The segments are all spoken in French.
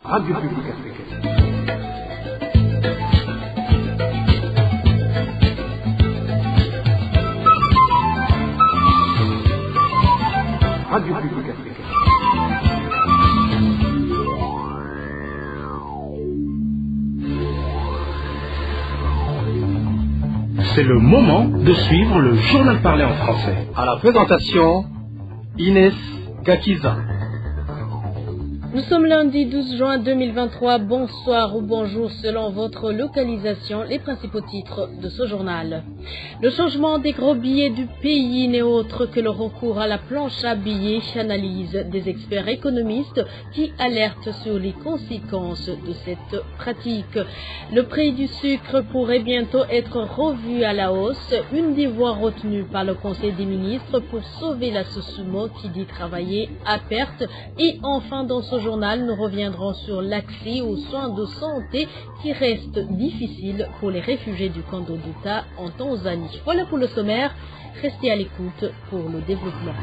Radio Publique Africaine. Radio Publique Africaine. C'est le moment de suivre le journal parlé en français. À la présentation, Inès Gakiza. Nous sommes lundi 12 juin 2023. Bonsoir ou bonjour selon votre localisation. Les principaux titres de ce journal. Le changement des gros billets du pays n'est autre que le recours à la planche à billets. Analyse des experts économistes qui alertent sur les conséquences de cette pratique. Le prix du sucre pourrait bientôt être revu à la hausse. Une des voies retenues par le Conseil des ministres pour sauver la Sosumo qui dit travailler à perte. Et enfin dans ce journal, nous reviendrons sur l'accès aux soins de santé qui reste difficile pour les réfugiés du camp d'Oduta en Tanzanie. Voilà pour le sommaire. Restez à l'écoute pour le développement.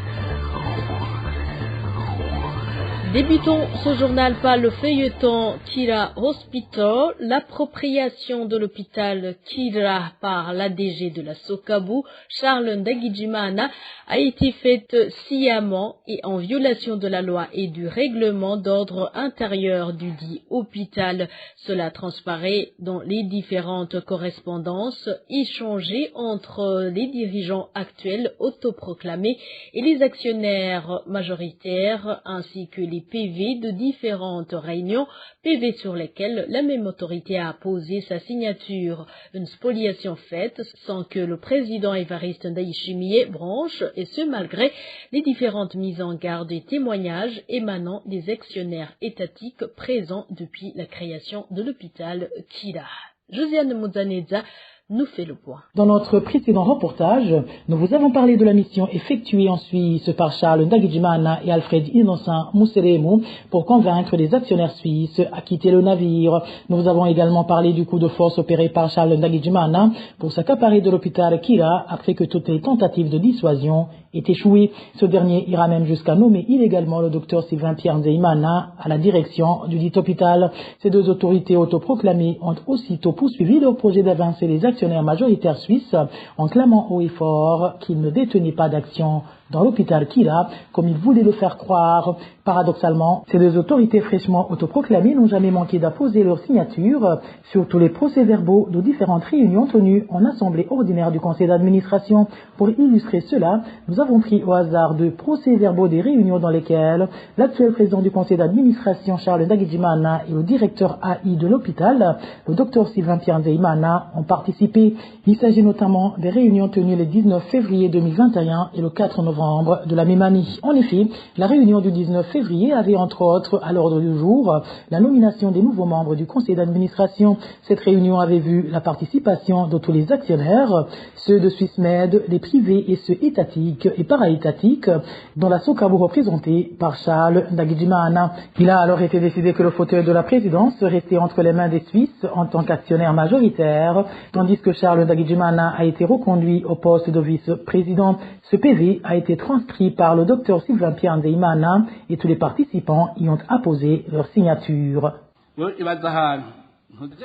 Débutons ce journal par le feuilleton Kira Hospital. L'appropriation de l'hôpital Kira par l'ADG de la Sokabu, Charles Ndagijimana, a été faite sciemment et en violation de la loi et du règlement d'ordre intérieur du dit hôpital. Cela transparaît dans les différentes correspondances échangées entre les dirigeants actuels autoproclamés et les actionnaires majoritaires ainsi que les PV de différentes réunions, PV sur lesquels la même autorité a posé sa signature. Une spoliation faite sans que le président Évariste Ndayishimiye branche, et ce malgré les différentes mises en garde et témoignages émanant des actionnaires étatiques présents depuis la création de l'hôpital Kira. Josiane Mouzaneza nous fait le point. Dans notre précédent reportage, nous vous avons parlé de la mission effectuée en Suisse par Charles Ndagijimana et Alfred Innocent Mousseremu pour convaincre les actionnaires suisses à quitter le navire. Nous vous avons également parlé du coup de force opéré par Charles Ndagijimana pour s'accaparer de l'hôpital Kira après que toutes les tentatives de dissuasion aient échoué. Ce dernier ira même jusqu'à nommer illégalement le docteur Sylvain Pierre Nzeimana à la direction du dit hôpital. Ces deux autorités autoproclamées ont aussitôt poursuivi leur projet d'avancer les actionnaires majoritaires suisses en clamant haut et fort qu'ils ne détenaient pas d'action dans l'hôpital Kira, comme ils voulaient le faire croire. Paradoxalement, ces deux autorités fraîchement autoproclamées n'ont jamais manqué d'apposer leur signature sur tous les procès-verbaux de différentes réunions tenues en assemblée ordinaire du conseil d'administration. Pour illustrer cela, nous avons pris au hasard deux procès-verbaux des réunions dans lesquelles l'actuel président du conseil d'administration Charles Ndagijimana et le directeur AI de l'hôpital, le docteur Sylvain Pierre Nzeimana, ont participé. Il s'agit notamment des réunions tenues le 19 février 2021 et le 4 novembre de la même année. En effet, la réunion du 19 février avait entre autres à l'ordre du jour la nomination des nouveaux membres du conseil d'administration. Cette réunion avait vu la participation de tous les actionnaires, ceux de Swissmed, les privés et ceux étatiques et para-étatiques, dont la Sokabu représentée par Charles Ndagijimana. Il a alors été décidé que le fauteuil de la présidence restait entre les mains des Suisses en tant qu'actionnaire majoritaire, tandis que Charles Ndagijimana a été reconduit au poste de vice-président. Ce PV a été transcrit par le docteur Sylvain Pierre Nzeimana et tous les participants y ont apposé leur signature.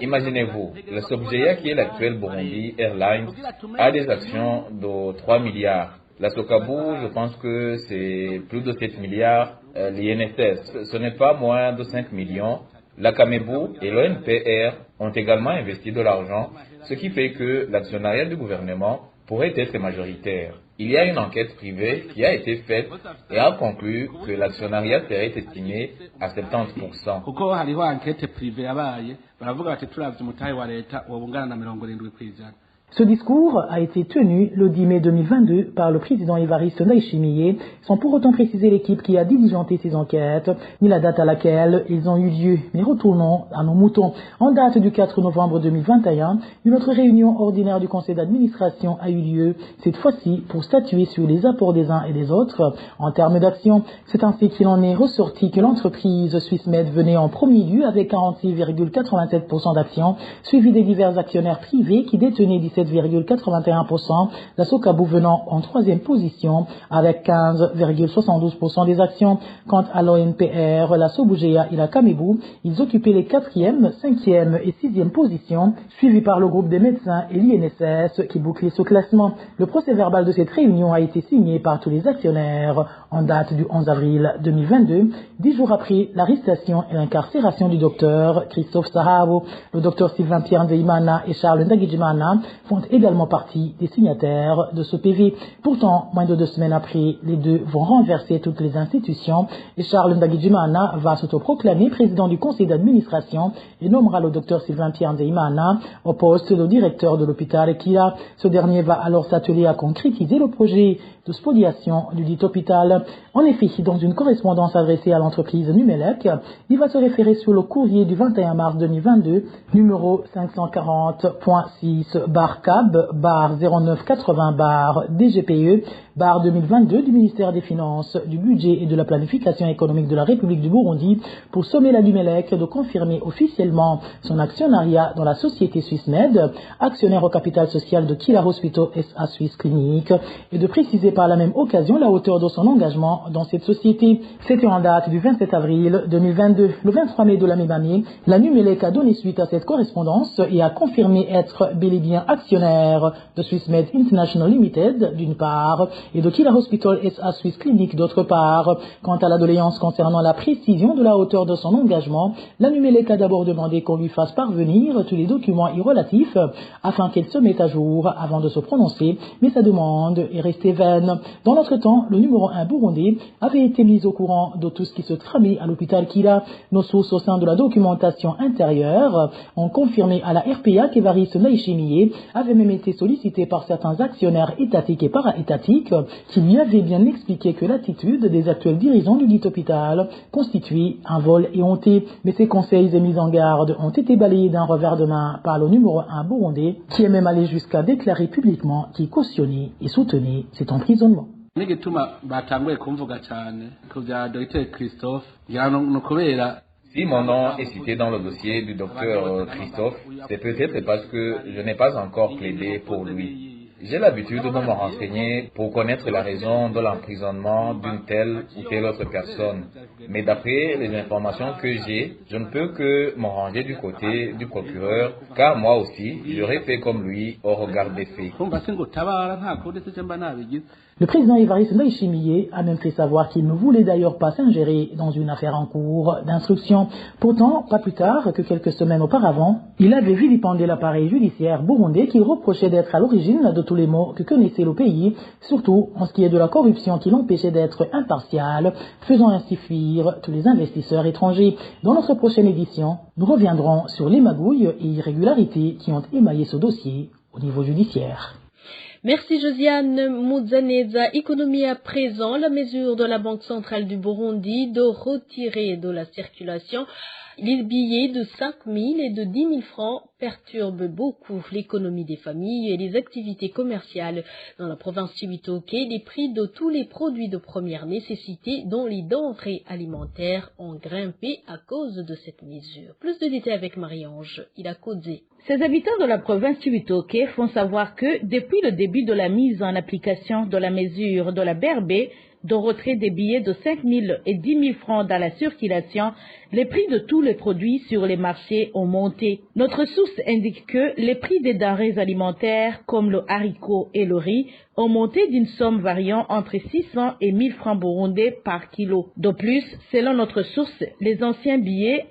Imaginez-vous, le Sogea qui est l'actuel Burundi Airlines a des actions de 3 milliards. La Sokabu, je pense que c'est plus de 7 milliards. L'INSS, ce n'est pas moins de 5 millions. La Kamebu et l'ONPR ont également investi de l'argent, ce qui fait que l'actionnariat du gouvernement pourrait être majoritaire. Il y a une enquête privée qui a été faite et a conclu que l'actionnariat serait estimé à 70%. Ce discours a été tenu le 10 mai 2022 par le président Évariste Ndayishimiye, sans pour autant préciser l'équipe qui a diligenté ces enquêtes, ni la date à laquelle ils ont eu lieu. Mais retournons à nos moutons. En date du 4 novembre 2021, une autre réunion ordinaire du conseil d'administration a eu lieu, cette fois-ci pour statuer sur les apports des uns et des autres en termes d'action. C'est ainsi qu'il en est ressorti que l'entreprise Swissmed venait en premier lieu avec 46,87% d'actions, suivi des divers actionnaires privés qui détenaient 17 17,81%, la Socabou venant en troisième position avec 15,72% des actions. Quant à l'ONPR, la Sobugea et la Kamebou, ils occupaient les 4e, 5e et 6e positions, suivis par le groupe des médecins et l'INSS qui bouclait ce classement. Le procès-verbal de cette réunion a été signé par tous les actionnaires en date du 11 avril 2022, 10 jours après l'arrestation et l'incarcération du docteur Christophe Sahabo. Le docteur Sylvain Pierre Ndeimana et Charles Ndagijimana font également partie des signataires de ce PV. Pourtant, moins de 2 semaines après, les deux vont renverser toutes les institutions et Charles Ndagijimana va s'autoproclamer président du conseil d'administration et nommera le docteur Sylvain Pierre Ndeimana au poste de directeur de l'hôpital Kira. Ce dernier va alors s'atteler à concrétiser le projet de spoliation du dit hôpital. En effet, dans une correspondance adressée à l'entreprise Numelec, il va se référer sur le courrier du 21 mars 2022, numéro 540.6/CAB/0980/DGPE 2022 du ministère des Finances, du Budget et de la Planification économique de la République du Burundi pour sommer la Numelec de confirmer officiellement son actionnariat dans la société Swissmed, actionnaire au capital social de Kira Hospital SA Swiss Clinique, et de préciser par la même occasion la hauteur de son engagement dans cette société. C'était en date du 27 avril 2022. Le 23 mai de la même année, la Numelec a donné suite à cette correspondance et a confirmé être bel et bien actionnaire de Swissmed International Limited, d'une part, et de Kira Hospital SA Swiss Clinique, d'autre part. Quant à la doléance concernant la précision de la hauteur de son engagement, la Numelec a d'abord demandé qu'on lui fasse parvenir tous les documents y relatifs afin qu'elle se mette à jour avant de se prononcer, mais sa demande est restée vaine. Dans l'entretemps, le numéro 1 burundais avait été mis au courant de tout ce qui se tramait à l'hôpital Kira. Nos sources au sein de la documentation intérieure ont confirmé à la RPA qu'Évariste Ndayishimiye avait même été sollicité par certains actionnaires étatiques et para-étatiques qui lui avaient bien expliqué que l'attitude des actuels dirigeants du dit hôpital constituait un vol éhonté. Mais ces conseils et mises en garde ont été balayés d'un revers de main par le numéro 1 burundais qui est même allé jusqu'à déclarer publiquement qu'il cautionnait et soutenait cet emprisonnement. Si mon nom est cité dans le dossier du docteur Christophe, c'est peut-être parce que je n'ai pas encore plaidé pour lui. J'ai l'habitude de me renseigner pour connaître la raison de l'emprisonnement d'une telle ou telle autre personne. Mais d'après les informations que j'ai, je ne peux que me ranger du côté du procureur, car moi aussi, j'aurais fait comme lui au regard des faits. Le président Évariste Ndayishimiye a même fait savoir qu'il ne voulait d'ailleurs pas s'ingérer dans une affaire en cours d'instruction. Pourtant, pas plus tard que quelques semaines auparavant, il avait vilipendé l'appareil judiciaire burundais qu'il reprochait d'être à l'origine de tous les maux que connaissait le pays, surtout en ce qui est de la corruption qui l'empêchait d'être impartial, faisant ainsi fuir tous les investisseurs étrangers. Dans notre prochaine édition, nous reviendrons sur les magouilles et irrégularités qui ont émaillé ce dossier au niveau judiciaire. Merci Josiane Mouzaneza. Économie à présent, la mesure de la Banque centrale du Burundi de retirer de la circulation les billets de 5 000 et de 10 000 francs perturbent beaucoup l'économie des familles et les activités commerciales. Dans la province Cibitoke, les prix de tous les produits de première nécessité, dont les denrées alimentaires, ont grimpé à cause de cette mesure. Plus de détails avec Marie-Ange Ilakodze. Ces habitants de la province Cibitoke font savoir que depuis le début de la mise en application de la mesure de la BRB, de retrait des billets de 5 000 et 10 000 francs dans la circulation, les prix de tous les produits sur les marchés ont monté. Notre source indique que les prix des denrées alimentaires, comme le haricot et le riz, ont monté d'une somme variant entre 600 et 1 000 francs burundais par kilo. De plus, selon notre source, les anciens billets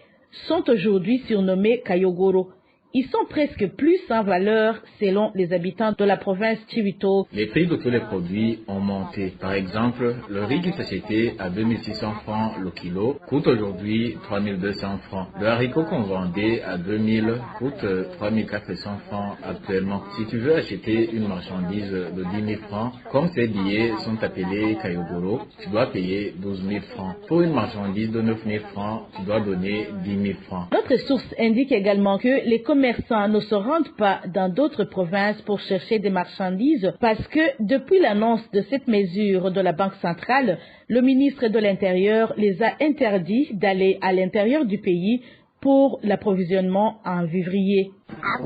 sont aujourd'hui surnommés Kayogoro. Ils sont presque plus en valeur selon les habitants de la province Cibitoke. Les prix de tous les produits ont monté. Par exemple, le riz qui s'achetait à 2600 francs le kilo coûte aujourd'hui 3200 francs. Le haricot qu'on vendait à 2000 coûte 3400 francs actuellement. Si tu veux acheter une marchandise de 10 000 francs, comme ces billets sont appelés Kayogoro, tu dois payer 12 000 francs. Pour une marchandise de 9 000 francs, tu dois donner 10 000 francs. Notre source indique également que les commerçants ne se rendent pas dans d'autres provinces pour chercher des marchandises parce que depuis l'annonce de cette mesure de la Banque centrale, le ministre de l'Intérieur les a interdits d'aller à l'intérieur du pays pour l'approvisionnement en vivrier.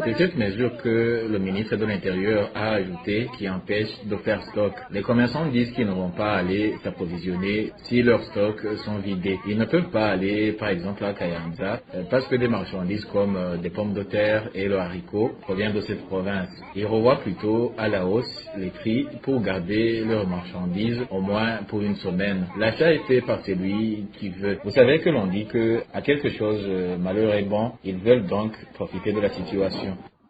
C'est cette mesure que le ministre de l'Intérieur a ajoutée qui empêche de faire stock. Les commerçants disent qu'ils ne vont pas aller s'approvisionner si leurs stocks sont vidés. Ils ne peuvent pas aller, par exemple, à Kayanza parce que des marchandises comme des pommes de terre et le haricot proviennent de cette province. Ils revoient plutôt à la hausse les prix pour garder leurs marchandises au moins pour une semaine. L'achat est fait par celui qui veut. Vous savez que l'on dit que à quelque chose malheur est bon, ils veulent donc profiter de la situation.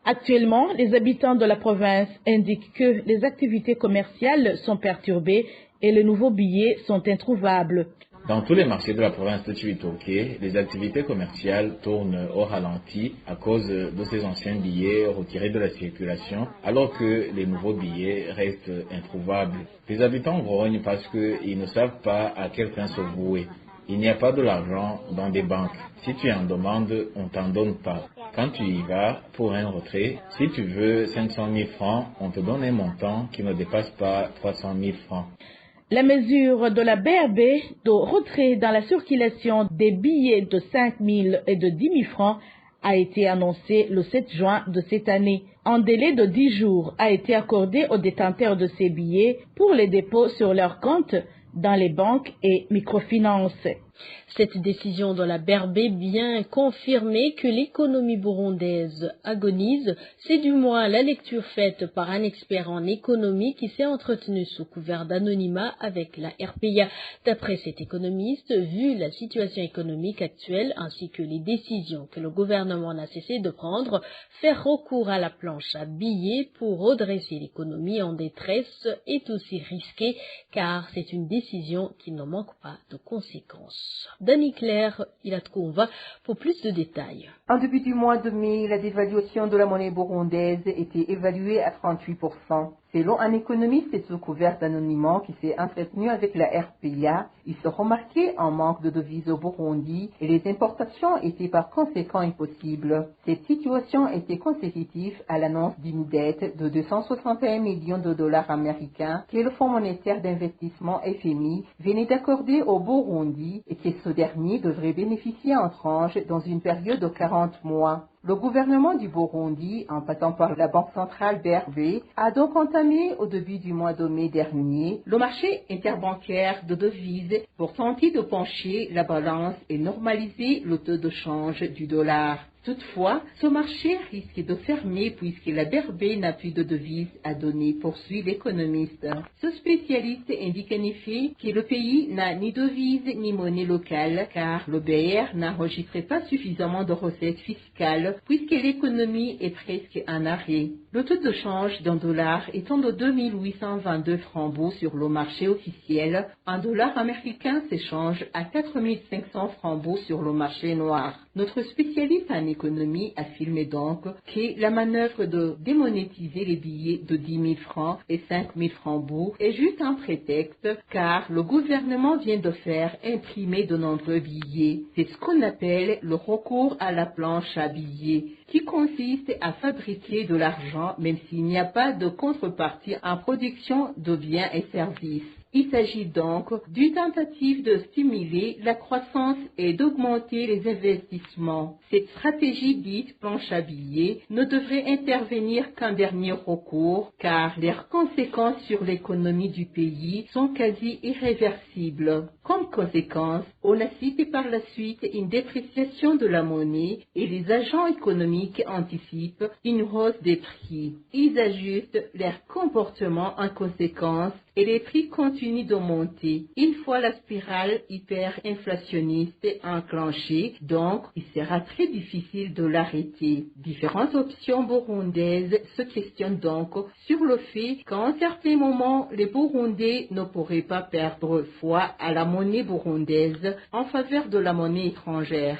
Actuellement, les habitants de la province indiquent que les activités commerciales sont perturbées et les nouveaux billets sont introuvables. Dans tous les marchés de la province de Chibitoke, les activités commerciales tournent au ralenti à cause de ces anciens billets retirés de la circulation, alors que les nouveaux billets restent introuvables. Les habitants grognent parce qu'ils ne savent pas à quel train se vouer. Il n'y a pas de l'argent dans des banques. Si tu en demandes, on t'en donne pas. Quand tu y vas pour un retrait, si tu veux 500 000 francs, on te donne un montant qui ne dépasse pas 300 000 francs. La mesure de la BRB de retrait dans la circulation des billets de 5 000 et de 10 000 francs a été annoncée le 7 juin de cette année. Un délai de 10 jours a été accordé aux détenteurs de ces billets pour les dépôts sur leur compte dans les banques et microfinances. Cette décision de la BRB vient confirmer que l'économie burundaise agonise. C'est du moins la lecture faite par un expert en économie qui s'est entretenu sous couvert d'anonymat avec la RPA. D'après cet économiste, vu la situation économique actuelle ainsi que les décisions que le gouvernement n'a cessé de prendre, faire recours à la planche à billets pour redresser l'économie en détresse est aussi risqué car c'est une décision qui ne manque pas de conséquences. Dani Claire, Ilatkoumva, pour plus de détails. En début du mois de mai, la dévaluation de la monnaie burundaise était évaluée à 38%. Selon un économiste sous couvert d'anonymat qui s'est entretenu avec la RPA, il se remarquait un manque de devises au Burundi et les importations étaient par conséquent impossibles. Cette situation était consécutive à l'annonce d'une dette de 261 millions de dollars américains que le Fonds monétaire d'investissement FMI venait d'accorder au Burundi et que ce dernier devrait bénéficier en tranches dans une période de 40 mois. Le gouvernement du Burundi, en passant par la Banque centrale BRB, a donc entamé au début du mois de mai dernier le marché interbancaire de devises pour tenter de pencher la balance et normaliser le taux de change du dollar. Toutefois, ce marché risque de fermer puisque la BRB n'a plus de devises à donner, poursuit l'économiste. Ce spécialiste indique en effet que le pays n'a ni devise ni monnaie locale car le BR n'enregistrait pas suffisamment de recettes fiscales puisque l'économie est presque en arrêt. Le taux de change d'un dollar étant de 2822 francs beaux sur le marché officiel, un dollar américain s'échange à 4500 francs beaux sur le marché noir. Notre spécialiste en économie affirme donc que la manœuvre de démonétiser les billets de 10 000 francs et 5 000 francs beaux est juste un prétexte car le gouvernement vient de faire imprimer de nombreux billets. C'est ce qu'on appelle le recours à la planche à billets, qui consiste à fabriquer de l'argent même s'il n'y a pas de contrepartie en production de biens et services. Il s'agit donc d'une tentative de stimuler la croissance et d'augmenter les investissements. Cette stratégie dite planche à billets ne devrait intervenir qu'en dernier recours car les conséquences sur l'économie du pays sont quasi irréversibles. Comme conséquence, on assiste par la suite une dépréciation de la monnaie et les agents économiques anticipent une hausse des prix. Ils ajustent leur comportement en conséquence et les prix continuent de monter. Une fois la spirale hyperinflationniste enclenchée, donc il sera très difficile de l'arrêter. Différentes options burundaises se questionnent donc sur le fait qu'à un certain moment, les Burundais ne pourraient pas perdre foi à la monnaie burundaise en faveur de la monnaie étrangère.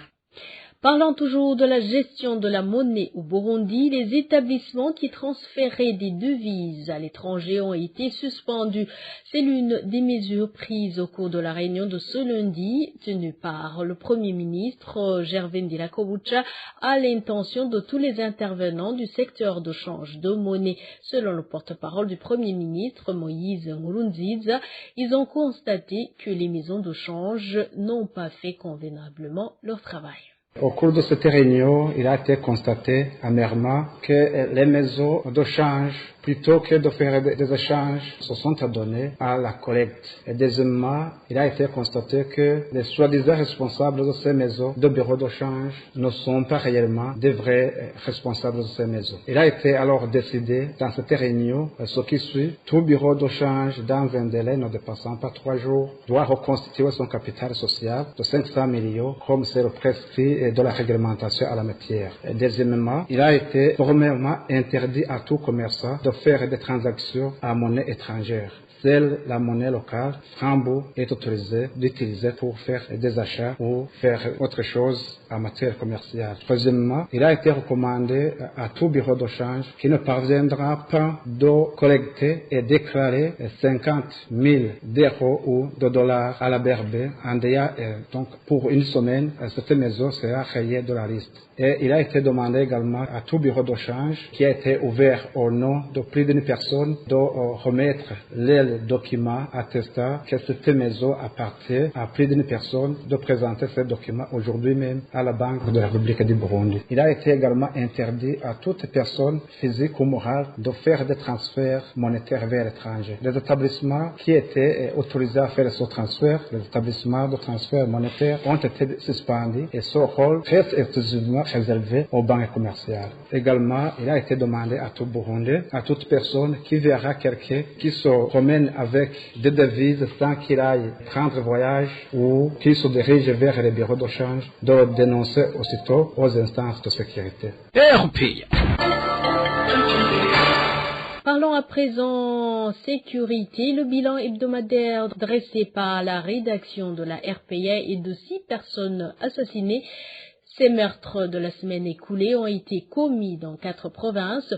Parlant toujours de la gestion de la monnaie au Burundi, les établissements qui transféraient des devises à l'étranger ont été suspendus. C'est l'une des mesures prises au cours de la réunion de ce lundi, tenue par le Premier ministre Gervais Ndirakobucha à l'intention de tous les intervenants du secteur de change de monnaie. Selon le porte-parole du Premier ministre Moïse Nkurunziza, ils ont constaté que les maisons de change n'ont pas fait convenablement leur travail. Au cours de cette réunion, il a été constaté amèrement que les maisons de change, plutôt que de faire des échanges, se sont adonnées à la collecte. Et deuxièmement, il a été constaté que les soi-disant responsables de ces maisons de bureaux de change ne sont pas réellement des vrais responsables de ces maisons. Il a été alors décidé dans cette réunion, ce qui suit, tout bureau de change dans un délai ne dépassant pas 3 jours doit reconstituer son capital social de 500 millions comme c'est le prescrit de la réglementation à la matière. Et deuxièmement, il a été formellement interdit à tout commerçant de faire des transactions à monnaie étrangère. Seule la monnaie locale, franc est autorisée d'utiliser pour faire des achats ou faire autre chose en matière commerciale. Troisièmement, il a été recommandé à tout bureau de change qui ne parviendra pas de collecter et déclarer 50 000 d'euros ou de dollars à la BRB en DEA. Donc, pour une semaine, cette maison sera rayée de la liste. Et il a été demandé également à tout bureau de change qui a été ouvert au nom de plus d'une personne de remettre les documents attestant que cette maison appartient à plus d'une personne, de présenter ces documents aujourd'hui même à la Banque de la République du Burundi. Il a été également interdit à toute personne physique ou morale de faire des transferts monétaires vers l'étranger. Les établissements qui étaient autorisés à faire ce transfert, les établissements de transfert monétaire, ont été suspendus et ce rôle reste exclusivement réservé aux banques commerciales. Également, il a été demandé à tout Burundais, à toute personne qui verra quelqu'un qui se promène avec des devises sans qu'il aille prendre voyage ou qui se dirige vers les bureaux de change, de dénoncer aussitôt aux instances de sécurité. Parlons à présent sécurité. Le bilan hebdomadaire dressé par la rédaction de la RPA est de 6 personnes assassinées. Ces meurtres de la semaine écoulée ont été commis dans 4 provinces.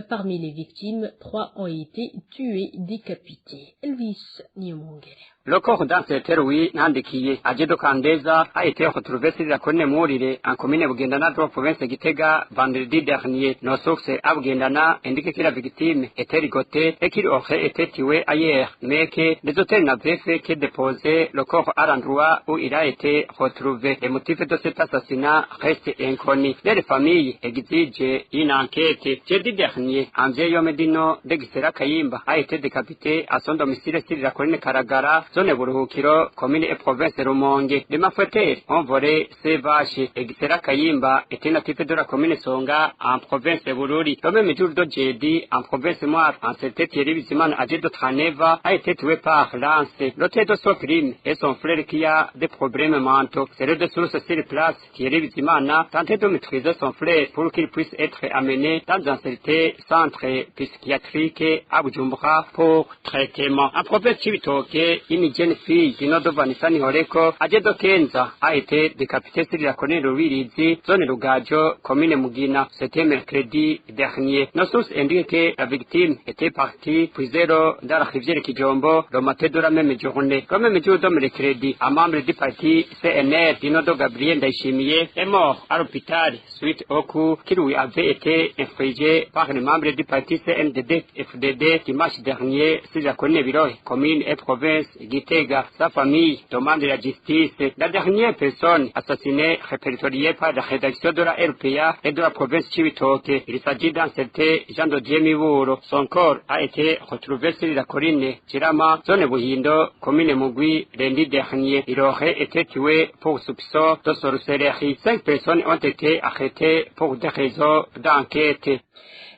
Parmi les victimes, 3 ont été tués, décapités. Elvis Nyamongere. Le corps d'un Terwi Nandikiye, Ajedo Kandeza, a été retrouvé sur la commune Mourire, en commune Bugendana, de la province de Gitega, vendredi dernier. Nos sources à Bugendana indiquent que la victime était ligotée et qu'il aurait été tué ailleurs, mais que les hôtels n'avaient fait que déposer le corps à l'endroit où il a été retrouvé. Les motifs de cet assassinat restent inconnus. Les familles exigent une enquête. Jeudi dernier, un vieil homme d'Ino de Gisela Kayimba a été décapité à son domicile sur la commune Karagara, zone Buruhukiro, commune et province Rumonge. Les malfaiteurs ont volé ses vaches. Gisela Kayimba était natif de la commune Songa en province Bururi. Le même jour de jeudi, en province Moire, en cette Thierry Bizimana âgé de Traneva a été tué par lance. L'auteur de son crime est son frère qui a des problèmes mentaux. C'est le de source sur place. Thierry Bizimana tentait de maîtriser son frère pour qu'il puisse être amené dans un certain centre psychiatrique à Bujumbura pour traitement. En province Chibitoke, une jeune fille du nord de Vanessa Nihoreko, âgée de 15 ans, a été décapitée sur la commune de Ruirizi, zone Rugajo, commune Mugina. C'était mercredi dernier. Nos sources indiquent que la victime était partie puisero dans la rivière Kijombo le matin de la même journée. Le même jour de mercredi, un membre du parti CNR du nord de Gabriel Daishimiye est mort à l'hôpital suite au coup qui lui avait été infligé par les membres du parti CNDD-FDD dimanche dernier sur la commune Birohe, commune et province Gitega. Sa famille demande la justice. La dernière personne assassinée répertoriée par la rédaction de la RPA et de la province Chibitoke. Il s'agit d'un certain Jean de Miburo. Son corps a été retrouvé sur la colline Chirama, zone Buhindo, commune Mugui, lundi dernier. Il aurait été tué pour soupçon de sorcellerie. 5 personnes ont été arrêtées pour des raisons d'enquête.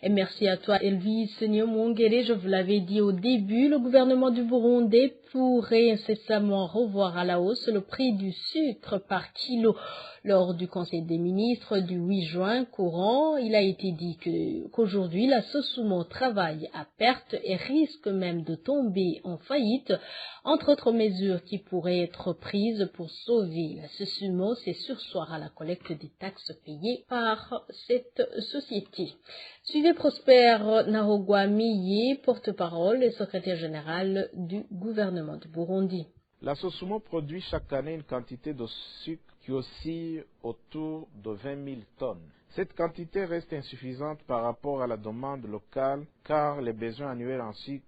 Et merci à toi, Elvis Nyamongere. Je vous l'avais dit au début, le gouvernement du Burundi pourrait incessamment revoir à la hausse le prix du sucre par kilo. Lors du Conseil des ministres du 8 juin courant, il a été dit qu'aujourd'hui, la Sosumo travaille à perte et risque même de tomber en faillite. Entre autres mesures qui pourraient être prises pour sauver la Sosumo, c'est surseoir à la collecte des taxes payées par cette société. Suivez Prosper Nahogwamiye, porte-parole et secrétaire général du gouvernement du Burundi. La Sosumo produit chaque année une quantité de sucre qui oscille autour de 20 000 tonnes. Cette quantité reste insuffisante par rapport à la demande locale car les besoins annuels en sucre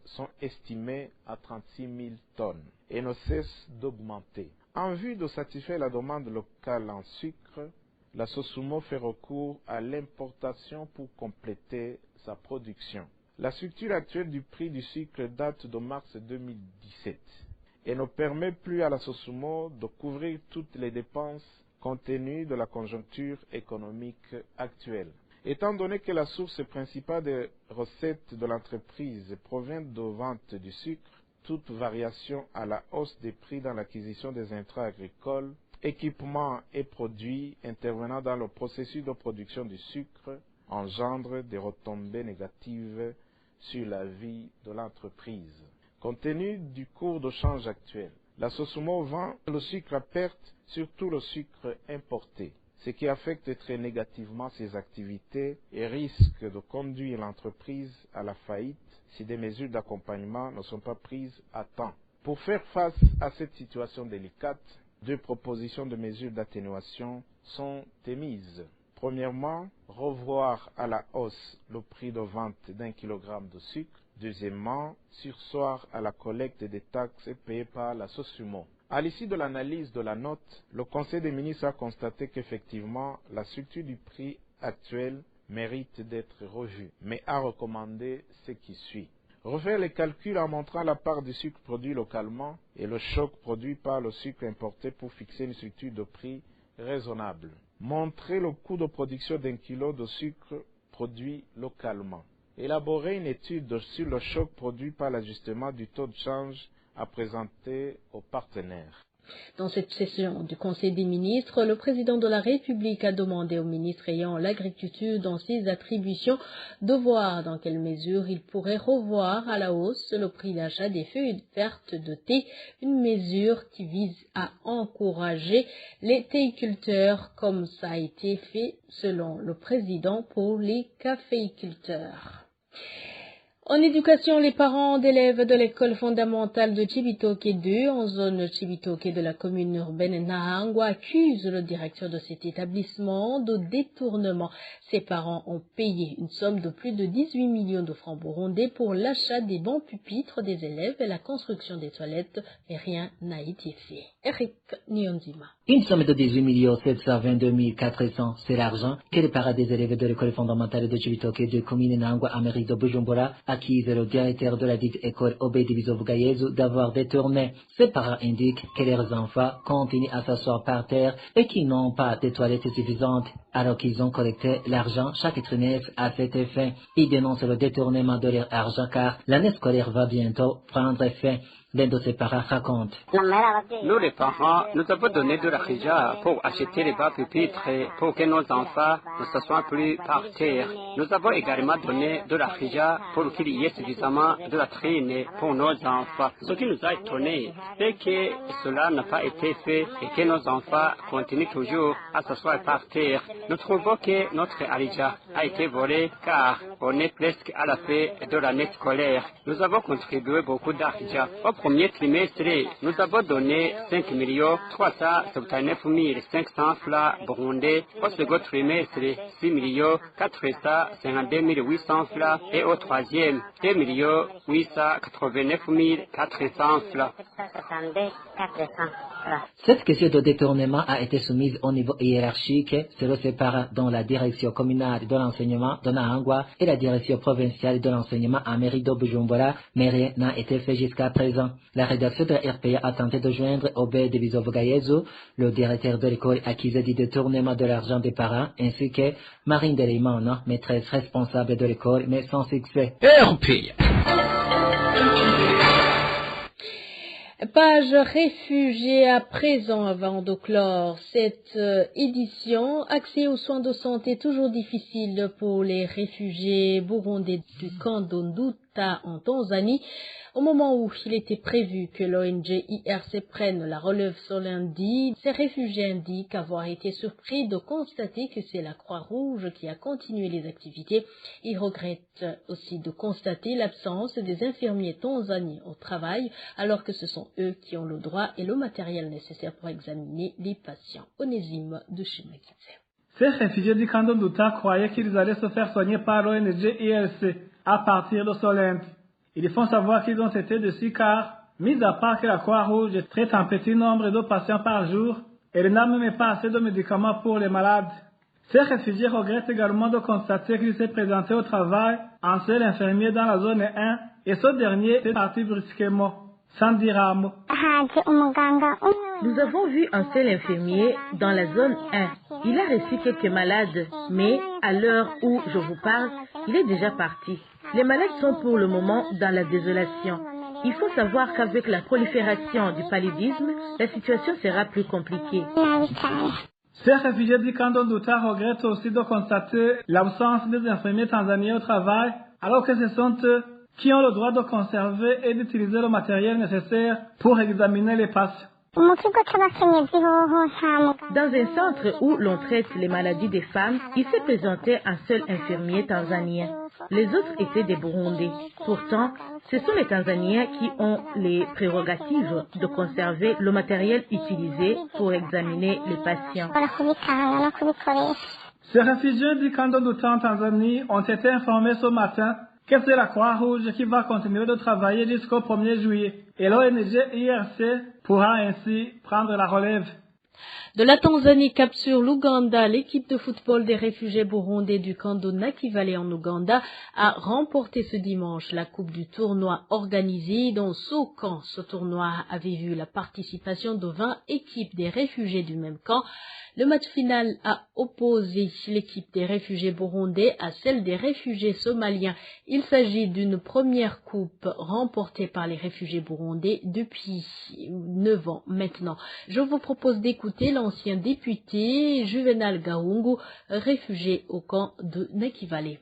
sont estimés à 36 000 tonnes et ne cessent d'augmenter. En vue de satisfaire la demande locale en sucre, la Sosumo fait recours à l'importation pour compléter sa production. La structure actuelle du prix du sucre date de mars 2017 et ne permet plus à la Sosumo de couvrir toutes les dépenses compte tenu de la conjoncture économique actuelle. Étant donné que la source principale des recettes de l'entreprise provient de vente du sucre, toute variation à la hausse des prix dans l'acquisition des intrants agricoles, équipements et produits intervenant dans le processus de production du sucre engendre des retombées négatives sur la vie de l'entreprise. Compte tenu du cours de change actuel, la Sosumo vend le sucre à perte, surtout le sucre importé, ce qui affecte très négativement ses activités et risque de conduire l'entreprise à la faillite si des mesures d'accompagnement ne sont pas prises à temps. Pour faire face à cette situation délicate, 2 propositions de mesures d'atténuation sont émises. Premièrement, revoir à la hausse le prix de vente d'1 kg de sucre. Deuxièmement, surseoir à la collecte des taxes payées par la Sosumo. À l'issue de l'analyse de la note, le Conseil des ministres a constaté qu'effectivement, la structure du prix actuel mérite d'être revue, mais a recommandé ce qui suit. Refaire les calculs en montrant la part du sucre produit localement et le choc produit par le sucre importé pour fixer une structure de prix raisonnable. Montrer le coût de production d'1 kg de sucre produit localement. Élaborer une étude sur le choc produit par l'ajustement du taux de change à présenter aux partenaires. Dans cette session du Conseil des ministres, le président de la République a demandé aux ministres ayant l'agriculture dans ses attributions de voir dans quelle mesure ils pourraient revoir à la hausse le prix d'achat des feuilles vertes de thé, une mesure qui vise à encourager les théiculteurs comme ça a été fait selon le président pour les caféiculteurs. En éducation, les parents d'élèves de l'école fondamentale de Cibitoke 2, en zone Cibitoke de la commune urbaine Nahangwa, accusent le directeur de cet établissement de détournement. Ces parents ont payé une somme de plus de 18 millions de francs burundais pour l'achat des bancs pupitres des élèves et la construction des toilettes, mais rien n'a été fait. Eric Nyonzima. Une somme de 18 722 400, c'est l'argent que les parents des élèves de l'école fondamentale de Cibitoke de commune Nahangwa, Amérique de Bujumbura, accuse le directeur de la dite école Obedi Bizovugayezu d'avoir détourné. Ces parents indiquent que leurs enfants continuent à s'asseoir par terre et qu'ils n'ont pas de toilettes suffisantes, alors qu'ils ont collecté l'argent chaque trimestre à cet effet. Ils dénoncent le détournement de leur argent car l'année scolaire va bientôt prendre fin. L'un de ses parents raconte. Nous, les parents, nous avons donné de l'argent pour acheter les bancs pupitres pour que nos enfants ne s'assoient plus par terre. Nous avons également donné de l'argent pour qu'il y ait suffisamment de latrines pour nos enfants. Ce qui nous a étonnés, c'est que cela n'a pas été fait et que nos enfants continuent toujours à s'asseoir par terre. Nous trouvons que notre argent a été volé car on est presque à la fin de l'année scolaire. Nous avons contribué beaucoup d'argent. Au premier trimestre, nous avons donné 5 379 500 francs burundais. Au second trimestre, 6 452 800 francs. Et au troisième, 2 889 400 francs. Cette question de détournement a été soumise au niveau hiérarchique selon ses parents dans la direction communale de l'enseignement de Nahangwa et la direction provinciale de l'enseignement à mairie de Bujumbura, mais rien n'a été fait jusqu'à présent. La rédaction de la RPA a tenté de joindre Obedi Bizovugayezu, le directeur de l'école accusé du détournement de l'argent des parents, ainsi que Marine Delimana, maîtresse responsable de l'école, mais sans succès. RPA. Page réfugiés à présent avant de clore cette édition. Accès aux soins de santé toujours difficile pour les réfugiés burundais du camp d'Onduta en Tanzanie. Au moment où il était prévu que l'ONG IRC prenne la relève ce lundi, ces réfugiés indiquent avoir été surpris de constater que c'est la Croix-Rouge qui a continué les activités. Ils regrettent aussi de constater l'absence des infirmiers tanzaniens au travail, alors que ce sont eux qui ont le droit et le matériel nécessaire pour examiner les patients. Onésime de Chimakitse. Ces réfugiés du camp d'Onduta croyaient qu'ils allaient se faire soigner par l'ONG IRC à partir de ce lundi. Ils font savoir qu'ils ont été déçus car, mis à part que la Croix-Rouge traite un petit nombre de patients par jour, Elle n'a même pas assez de médicaments pour les malades. Ces réfugiés regrettent également de constater qu'il s'est présenté au travail un seul infirmier dans la zone 1 et ce dernier est parti brusquement, sans dire un mot. Nous avons vu un seul infirmier dans la zone 1. Il a reçu quelques malades, mais à l'heure où je vous parle, il est déjà parti. Les malades sont pour le moment dans la désolation. Il faut savoir qu'avec la prolifération du paludisme, la situation sera plus compliquée. Ces réfugiés du Kando Douta regrettent aussi de constater l'absence des infirmiers tanzaniens au travail, alors que ce sont eux qui ont le droit de conserver et d'utiliser le matériel nécessaire pour examiner les patients. Dans un centre où l'on traite les maladies des femmes, il s'est présenté un seul infirmier tanzanien. Les autres étaient des Burundais. Pourtant, ce sont les Tanzaniens qui ont les prérogatives de conserver le matériel utilisé pour examiner les patients. Ces réfugiés du Kando Douta en Tanzanie ont été informés ce matin que c'est la Croix-Rouge qui va continuer de travailler jusqu'au 1er juillet et l'ONG IRC pourra ainsi prendre la relève. De la Tanzanie cap sur l'Ouganda, l'équipe de football des réfugiés burundais du Kando Nakivale en Ouganda a remporté ce dimanche la coupe du tournoi organisé dans ce camp. Ce tournoi avait vu la participation de 20 équipes des réfugiés du même camp. Le match final a opposé l'équipe des réfugiés burundais à celle des réfugiés somaliens. Il s'agit d'une première coupe remportée par les réfugiés burundais depuis 9 ans maintenant. Je vous propose d'écouter l'ancien député Juvenal Gahungu, réfugié au camp de Nakivale.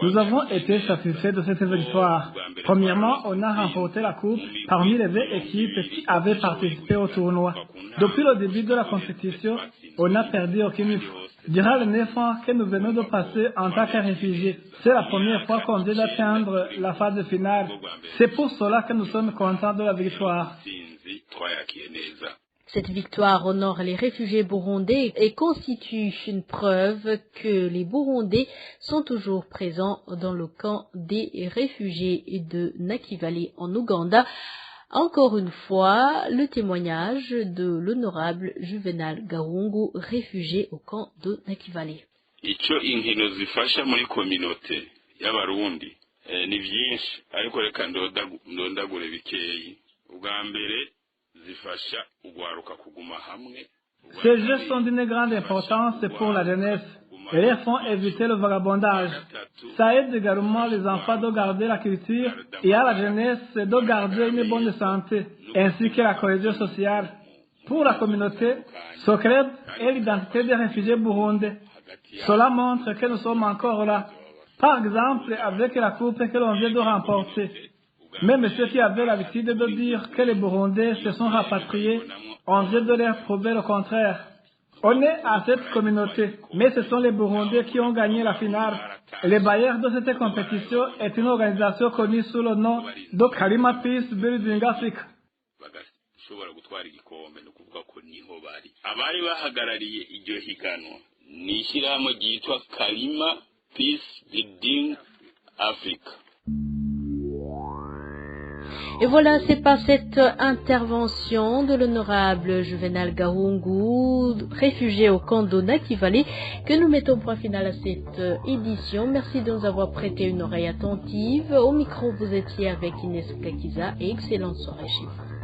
Nous avons été satisfaits de cette victoire. Premièrement, on a remporté la coupe parmi les 20 équipes qui avaient participé au tournoi. Depuis le début de la compétition, on n'a perdu aucune fois. Durant les 9 ans que nous venons de passer en tant que réfugiés, c'est la première fois qu'on vient d'atteindre la phase finale. C'est pour cela que nous sommes contents de la victoire. Cette victoire honore les réfugiés burundais et constitue une preuve que les Burundais sont toujours présents dans le camp des réfugiés de Nakivale en Ouganda. Encore une fois, le témoignage de l'honorable Juvenal Gahungu, réfugié au camp de Nakivale. Ico inkino zifasha muri communauté y'abarundi ni byinshi ariko reka ndondagure bikeyi ubwa mbere. Ces jeux sont d'une grande importance pour la jeunesse et les font éviter le vagabondage. Ça aide également les enfants de garder la culture et à la jeunesse de garder une bonne santé ainsi que la cohésion sociale. Pour la communauté, ce club est l'identité des réfugiés burundais. Cela montre que nous sommes encore là. Par exemple, avec la coupe que l'on vient de remporter. Même ceux qui avaient l'habitude de dire que les Burundais se sont rapatriés, on vient de leur prouver le contraire. On est à cette communauté, mais ce sont les Burundais qui ont gagné la finale. Le bailleur de cette compétition est une organisation connue sous le nom de Kalima Peace Building Africa. Abari bahagarariye iryo higanwa ni ishyirahamwe ryitwa Kalima Peace Building Africa. Et voilà, c'est par cette intervention de l'honorable Juvenal Gahungu, réfugié au camp de Nakivale, que nous mettons point final à cette édition. Merci de nous avoir prêté une oreille attentive. Au micro, vous étiez avec Inès Gakiza et excellente soirée chez vous.